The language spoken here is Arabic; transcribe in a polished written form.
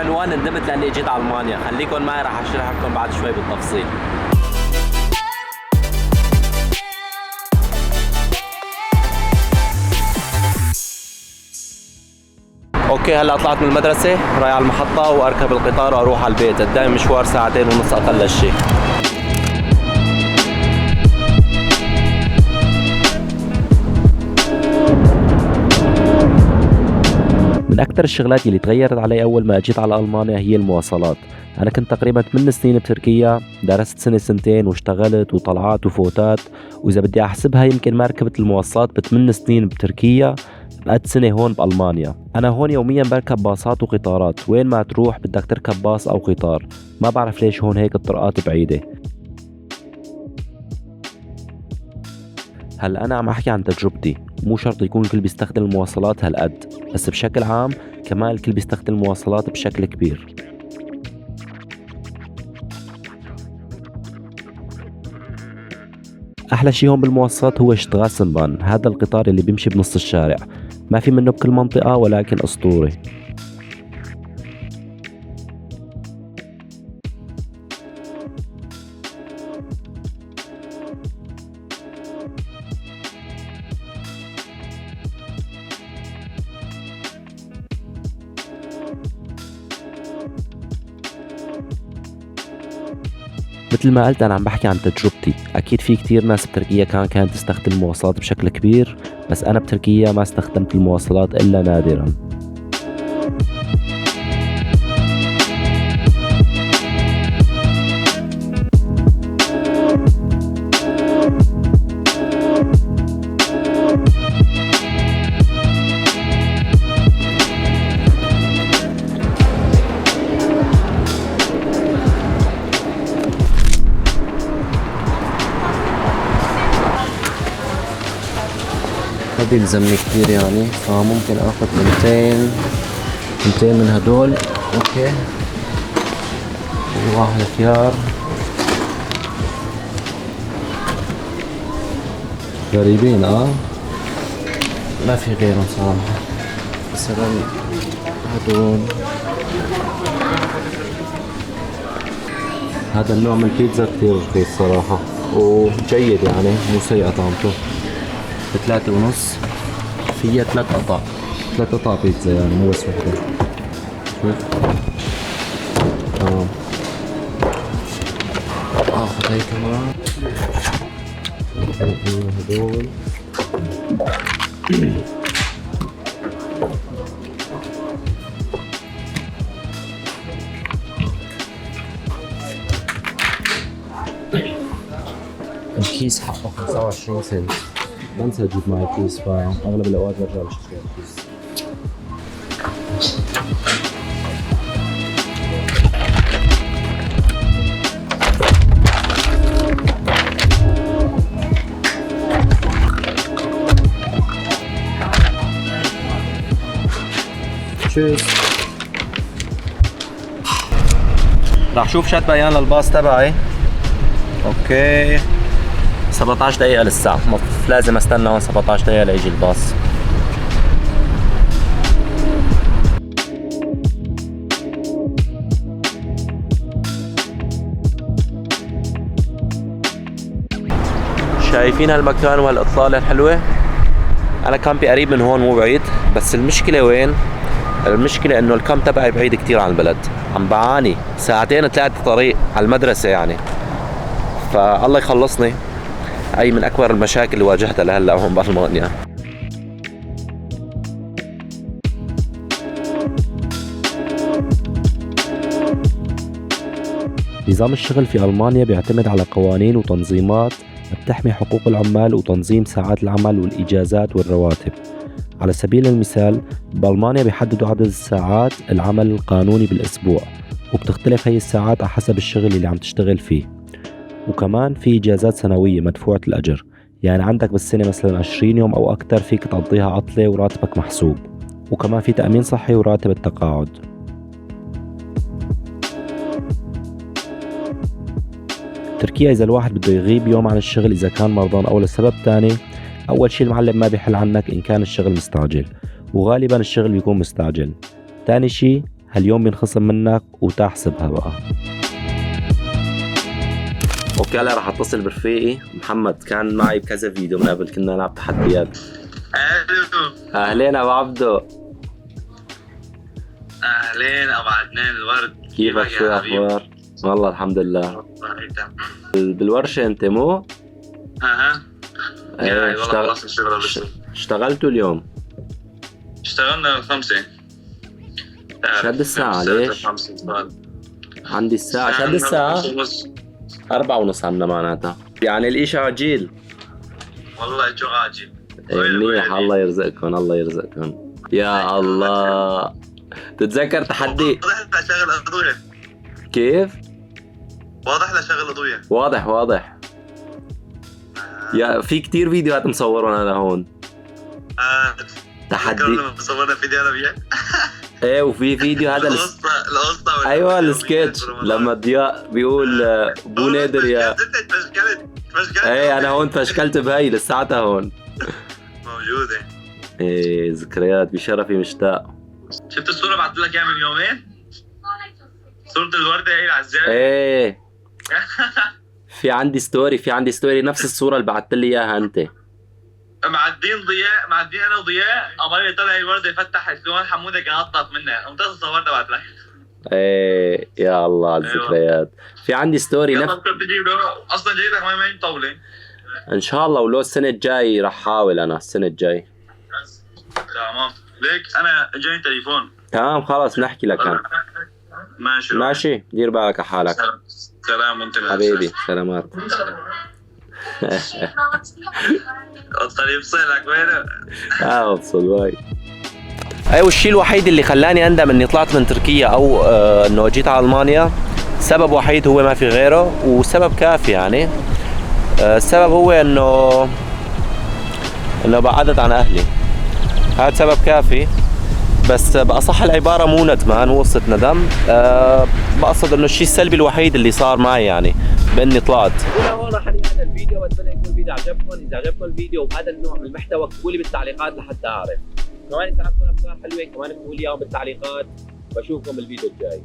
العنوان ندمت لاني اجيت على المانيا. خليكم معي راح اشرح لكم بعد شوي بالتفصيل. اوكي هلا طلعت من المدرسة رايح على المحطة واركب القطار واروح على البيت. قدامي مشوار 2.5 ساعة اقل شيء. من أكثر الشغلات اللي تغيرت علي أول ما أجيت على ألمانيا هي المواصلات. أنا كنت تقريبا 8 سنين بتركيا، درست سنة سنتين واشتغلت وطلعات وفوتات، وإذا بدي أحسبها يمكن ما ركبت المواصلات ب8 سنين بتركيا بقد سنة هون بألمانيا. أنا هون يوميا بركب باصات وقطارات، وين ما تروح بدك تركب باص أو قطار. ما بعرف ليش هون هيك الطرقات بعيدة. هلا أنا عم أحكي عن تجربتي، مو شرط يكون الكل بيستخدم المواصلات هالقد، بس بشكل عام كمان الكل بيستخدم المواصلات بشكل كبير. أحلى شي هون بالمواصلات هو شتغاسنبان، هذا القطار اللي بيمشي بنص الشارع، ما في منه بكل منطقة ولكن أسطوري. مثل ما قلت أنا عم بحكي عن تجربتي. أكيد في كتير ناس بتركيا كانت تستخدم المواصلات بشكل كبير، بس أنا بتركيا ما استخدمت المواصلات إلا نادرا. ما بيلزمني كتير يعني، فممكن اخذ 200 من هدول. اوكي واحد خيار غريبين ما في غيرهم صراحة. مثلا هدول، هذا النوع من البيتزا كتير رخيص صراحة وجيد يعني مو سيئة طعمته. ب3.5 فيها 3 قطع بيتزا يعني مو بس وحدة. شوف تمام. اخذ هاي كمان. هدول الكيس حقه 25 سنت. بنسى اجيب معي كيس، فاغلب الاوقات برجع بشتري الكيس. تشيز. راح شوف شات بيان للباص تبعي. اوكي 17 دقيقة لسه، لازم استنى هون 17 دقيقة ليجي الباص. شايفين هالمكان وهالإطلالة الحلوة؟ أنا كامبي قريب من هون مو بعيد، بس المشكلة وين؟ المشكلة إنه الكامب تبعي بعيد كتير عن البلد، عم بعاني 2-3 طريق على المدرسة يعني، فالله يخلصني. أي من أكبر المشاكل اللي واجهتها لهلا هون بألمانيا. نظام الشغل في ألمانيا بيعتمد على قوانين وتنظيمات بتحمي حقوق العمال وتنظيم ساعات العمل والإجازات والرواتب. على سبيل المثال بألمانيا بيحددوا عدد الساعات العمل القانوني بالأسبوع، وبتختلف هي الساعات على حسب الشغل اللي عم تشتغل فيه. وكمان في إجازات سنوية مدفوعة الأجر، يعني عندك بالسنة مثلا 20 يوم أو أكتر فيك تقضيها عطلة وراتبك محسوب. وكمان في تأمين صحي وراتب التقاعد. تركيا إذا الواحد بده يغيب يوم عن الشغل إذا كان مرضان أو لسبب تاني، أول شي المعلم ما بيحل عنك إن كان الشغل مستعجل، وغالبا الشغل بيكون مستعجل. تاني شي هاليوم بينخصم منك وتحسبها بقى. اوكي هلا رح اتصل برفيقي محمد، كان معي بكذا فيديو من قبل، كنا نلعب تحديات. اهلين ابو عبدو. اهلين ابو عدنان الورد، كيفك؟ شو الاخبار؟ والله الحمد لله. بالورشة انت مو؟ اها ايه اشتغلتوا اليوم؟ اشتغلنا 5. شد الساعة ليش؟ عندي الساعة شد الساعة 4:30 عنا معناتها، يعني الاشي عجيل. والله اجو عاجل. منيح، الله يرزقكم الله يرزقكم يا الله. تتذكر تحدي؟ واضح لشغل اضوية. كيف؟ واضح لشغل اضوية. واضح. يا في كتير فيديوهات مصورون انا هون. تحدي لما صورنا فيديو انا وياك. ايه وفي فيديو هذا القصة ايوه السكتش لما ضياء بيقول بو نادر يا فشكلت. ايه انا هون فشكلت بهي لساتها هون موجودة. ايه ذكريات بشرفي مشتاق. شفت الصورة بعت لك اياها من يومين؟ صورة الوردة هي العزالة. ايه في عندي ستوري نفس الصورة اللي بعثت لي اياها انت. معدين انا وضياء، قمر طلع الوردة فتح سليمان حمودة كان قطف منها، قمت صورتها بعت لك. ايه يا الله على الذكريات. في عندي ستوري يلا بكره تجيب له، اصلا جايتك ما مطولة ان شاء الله، ولو السنة الجاي رح حاول انا السنة الجاي. تمام ليك انا جاي تليفون. تمام خلاص نحكي لك انا. ماشي دير بالك على حالك. سلام انت حبيبي سلامات. اضطر يفصلك وينه؟ افصل باي. ايوه الشيء الوحيد اللي خلاني اندم اني طلعت من تركيا او انه جيت على المانيا، سبب وحيد هو ما في غيره، وسبب كافي يعني. السبب هو انه بعدت عن اهلي، هذا سبب كافي. بس بأصح العبارة مو ندمان، مو قصة ندم، بقصد انه الشيء السلبي الوحيد اللي صار معي يعني باني طلعت. هون راح انهي هذا الفيديو، واتمنى يكون الفيديو عجبكم. اذا عجبكم الفيديو بهذا النوع من المحتوى اكتبوا لي بالتعليقات لحتى اعرف. كمان اذا عندكم افكار حلوة كمان اكتبوا لي اياهم بالتعليقات، بشوفكم بالفيديو الجاي.